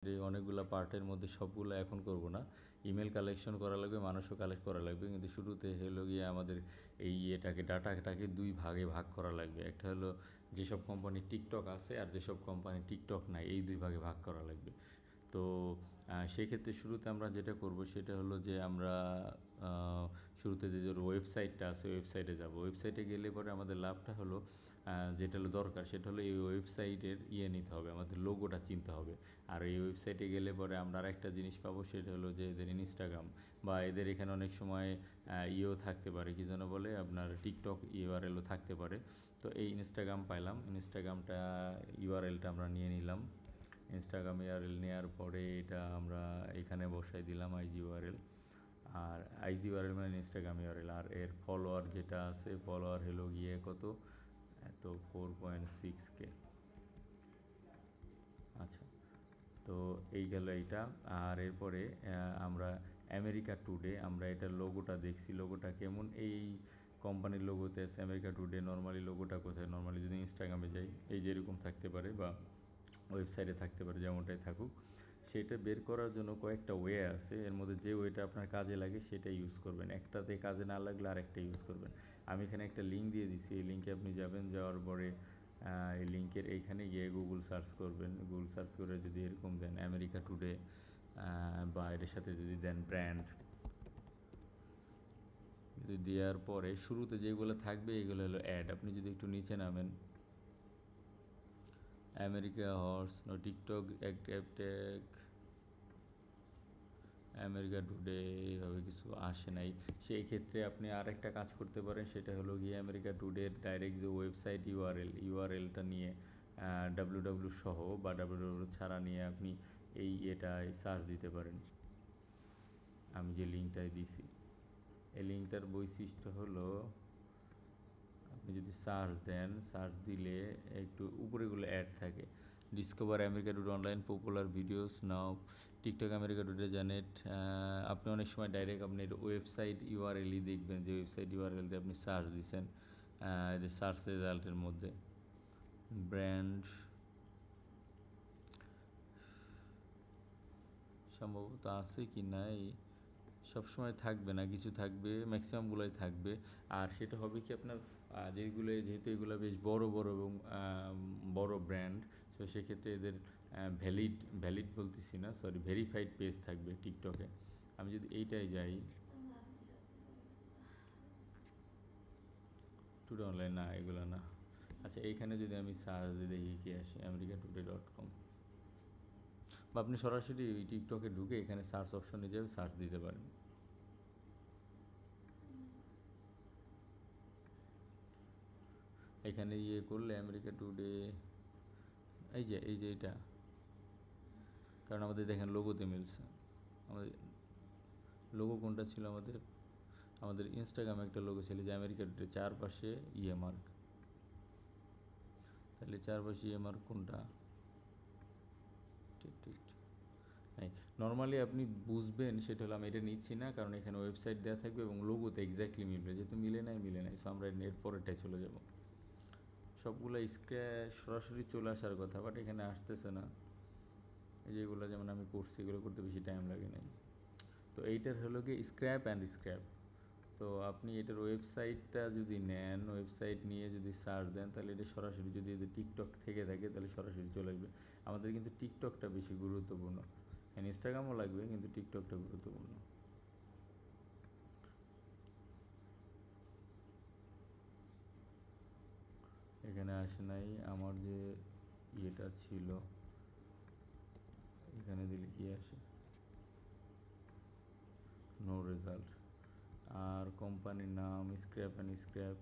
এই অনেকগুলো পার্টের মধ্যে সবগুলো এখন করব না। ইমেল কালেকশন করা লাগবে, মানুষও কালেক্ট করা লাগবে, কিন্তু শুরুতে হলো গিয়ে আমাদের এই ডাটাটাকে দুই ভাগে ভাগ করা লাগবে। একটা হলো যেসব কোম্পানি টিকটক আছে আর যেসব কোম্পানি টিকটক নাই, এই দুই ভাগে ভাগ করা লাগবে। তো সেক্ষেত্রে শুরুতে আমরা যেটা করব সেটা হলো যে আমরা শুরুতে যে ওয়েবসাইটটা আছে ওয়েবসাইটে যাব। ওয়েবসাইটে গেলে পরে আমাদের লাভটা হলো যেটা হলো দরকার সেটা হলো এই ওয়েবসাইটের নিতে হবে, আমাদের লোগোটা চিনতে হবে। আর এই ওয়েবসাইটে গেলে পরে আমরা আরেকটা জিনিস পাবো, সেটা হলো যে এদের ইনস্টাগ্রাম বা এদের এখানে অনেক সময় থাকতে পারে, কি যেন বলে আপনার টিকটক ইউআরএলও থাকতে পারে। তো এই ইনস্টাগ্রাম পাইলাম, ইনস্টাগ্রামটা ইউআরএলটা আমরা নিয়ে নিলাম। ইনস্টাগ্রাম ইউআরএল নেওয়ার পরে এটা আমরা এখানে বসাই দিলাম আইজি ইউআরএল। আর আইজি ইউআরএল মানে ইনস্টাগ্রাম ইউআরএল। আর এর ফলোয়ার যেটা আছে, ফলোয়ার হলো গিয়ে কত, এত 4.6K। আচ্ছা, তো এই গেল এইটা। আর এরপরে আমরা আমেরিকা টুডে, আমরা এটার লোগোটা দেখছি, লোগোটা কেমন, এই কোম্পানির লোগোতে আছে আমেরিকা টুডে। নর্মালি লোগোটা কোথায়, নর্মালি যদি ইনস্টাগ্রামে যাই এই যেরকম থাকতে পারে বা ওয়েবসাইটে থাকতে পারে, যেমনটাই থাকুক। সেটা বের করার জন্য কয়েকটা ওয়ে আছে, এর মধ্যে যে ওয়েটা আপনার কাজে লাগে সেটা ইউজ করবেন, একটাতে কাজে না লাগলে আরেকটা ইউজ করবেন। আমি এখানে একটা লিঙ্ক দিয়ে দিছি, এই লিঙ্কে আপনি যাবেন, যাওয়ার পরে এই লিঙ্কের এইখানে গিয়ে গুগল সার্চ করবেন। গুগল সার্চ করে যদি এরকম দেন আমেরিকা টুডে বা এর সাথে যদি দেন ব্র্যান্ড, যদি দেওয়ার পরে শুরুতে যেগুলো থাকবে এগুলো হলো অ্যাড। আপনি যদি একটু নিচে নামেন, আমেরিকা হর্স, নো টিকটক, অ্যাক্টেক, আমেরিকা টুডে, এইভাবে কিছু আসে নাই। সেই ক্ষেত্রে আপনি আরেকটা কাজ করতে পারেন, সেটা হলো গিয়ে আমেরিকা টুডের ডাইরেক্ট যে ওয়েবসাইট ইউআরএলটা নিয়ে ডাব্লিউ সহ বা ডাব্লিউ ছাড়া নিয়ে আপনি এটায় সার্চ দিতে পারেন। আমি যে লিঙ্কটায় দিছি, এই লিঙ্কটার বৈশিষ্ট্য হলো আপনি যদি সার্চ দেন, সার্চ দিলে একটু উপরেগুলো অ্যাড থাকে। Discover America today online popular videos now, TikTok America today জানেট। আপনি অনেক সময় ডাইরেক্ট আপনি ওয়েবসাইট ইউআরএলই দেখবেন, যে ওয়েবসাইট ইউআরএল দিয়ে আপনি সার্চ দিচ্ছেন, এদের সার্চ রেজাল্টের মধ্যে ব্র্যান্ড সম্ভবত আছে কি নাই, সবসময় থাকবে না, কিছু থাকবে, ম্যাক্সিমামগুলোই থাকবে। আর সেটা হবে কি আপনার যেগুলো, যেহেতু এগুলো বেশ বড় বড় এবং বড় ব্র্যান্ড, তো সেক্ষেত্রে এদের ভ্যালিড বলতেছি না, সরি, ভেরিফাইড পেজ থাকবে টিকটকে। আমি যদি এইটাই যাই, টুডে অনলাইন না, এগুলো না। আচ্ছা, এইখানে যদি আমি সার্চ দিয়ে দেখি কি আসে, americatoday.com, বা আপনি সরাসরি টিকটকে ঢুকে এখানে সার্চ অপশনে যাবে, সার্চ দিতে পারেন। এখানে করলে আমেরিকা টুডে, এই যে এটা, কারণ আমাদের দেখেন লোগোতে মিলছে। আমাদের লোগো কোনটা ছিল, আমাদের ইনস্টাগ্রামে একটা লোগো ছিল যে আমেরিকা টুডে, চারপাশে মার্ক। তাহলে চারপাশে মার্ক কোনটা, ঠিক নর্মালি আপনি বুঝবেন, সেটা হলো আমি এটা নিচ্ছি না, কারণ এখানে ওয়েবসাইট দেওয়া থাকবে এবং লোগোতে এক্স্যাক্টলি মিলবে, যেহেতু মিলে নাই, সো আমরা এর পরেরটায় চলে যাব। সবগুলো সরাসরি চলে আসার কথা, বাট এখানে আসতেছে না। যেগুলো যেমন আমি করছি, এগুলো করতে বেশি টাইম লাগে নাই। তো এইটার হলো গিয়ে স্ক্র্যাপ অ্যান্ড স্ক্র্যাপ। তো আপনি এটার ওয়েবসাইটটা যদি নেন, ওয়েবসাইট নিয়ে যদি সার্চ দেন, তাহলে এটা সরাসরি, যদি এদের টিকটক থেকে থাকে তাহলে সরাসরি চলে আসবে। আমাদের কিন্তু টিকটকটা বেশি গুরুত্বপূর্ণ, ইনস্টাগ্রামও লাগবে, কিন্তু টিকটকটা গুরুত্বপূর্ণ। এখানে আসে নাই, আমার যে ছিল, এখানে দিলে কি আসে, নো রেজাল্ট। আর কোম্পানির নাম স্ক্র্যাপ অ্যান্ড স্ক্র্যাপ।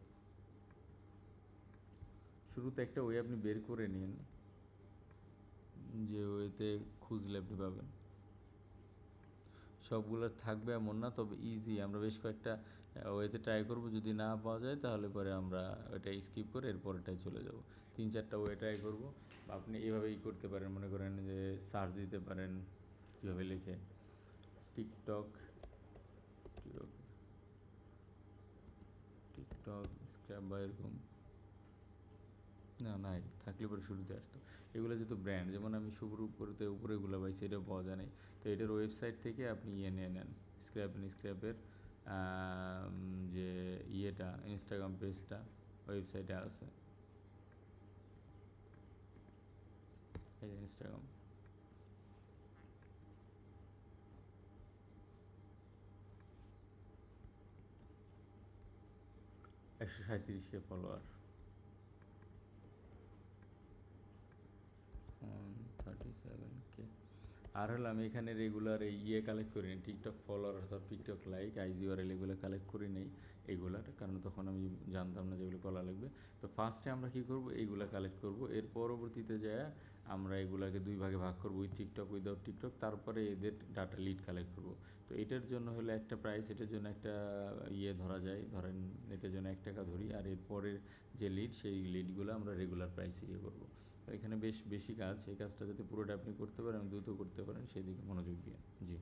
শুরুতে একটা ওয়ে আপনি বের করে নিন, যে ওয়েতে খুঁজলে আপনি পাবেন। সবগুলো থাকবে এমন না, তবে ইজি, আমরা বেশ কয়েকটা ওয়েতে ট্রাই করব, যদি না পাওয়া যায় তাহলে পরে আমরা ওইটা স্কিপ করে এরপরটায় চলে যাব। 3-4টা ওয়ে ট্রাই করব। আপনি এভাবেই করতে পারেন, মনে করেন যে সার্চ দিতে পারেন কীভাবে লিখে, টিকটক স্ক্র্যাপ বা এরকম, না নাই, থাকলে পরে শুরুতে আসতো। এগুলো যেহেতু ব্র্যান্ড, যেমন আমি শুভর উপরেতে উপরে এগুলো পাইছি, এটা পাওয়া যায় নাই। তো এটার ওয়েবসাইট থেকে আপনি ইয়ে নিয়ে নেন, স্ক্র্যাপের যে ইয়েটা ইনস্টাগ্রাম পেজটা ওয়েবসাইটে আছে, এই ইনস্টাগ্রাম 137K ফলোয়ার, 137K। আর হলো আমি এখানে রেগুলার এই ইয়ে কালেক্ট করি না, টিকটক ফলোয়ার অর্থাৎ টিকটক লাইক আইজিওআরএল এগুলো কালেক্ট করি নেই এইগুলার, কারণ তখন আমি জানতাম না যেগুলো করা লাগবে। তো ফার্স্টে আমরা কী করব, এইগুলা কালেক্ট করব, এর পরবর্তীতে যায় আমরা এগুলাকে দুই ভাগে ভাগ করবো, উইথ টিকটক উইদাউট টিকটক, তারপরে এদের ডাটা লিড কালেক্ট করব। তো এটার জন্য হলো একটা প্রাইস, এটার জন্য একটা ইয়ে ধরা যায়, ধরেন এটার জন্য 1 টাকা ধরি, আর এরপরের যে লিড সেই লিডগুলো আমরা রেগুলার প্রাইসে ইয়ে করবো। তো এখানে বেশ বেশি কাজ, এই কাজটা যাতে পুরোটা আপনি করতে পারেন, দ্রুত করতে পারেন, সেদিকে মনোযোগ দিয়ে। জি।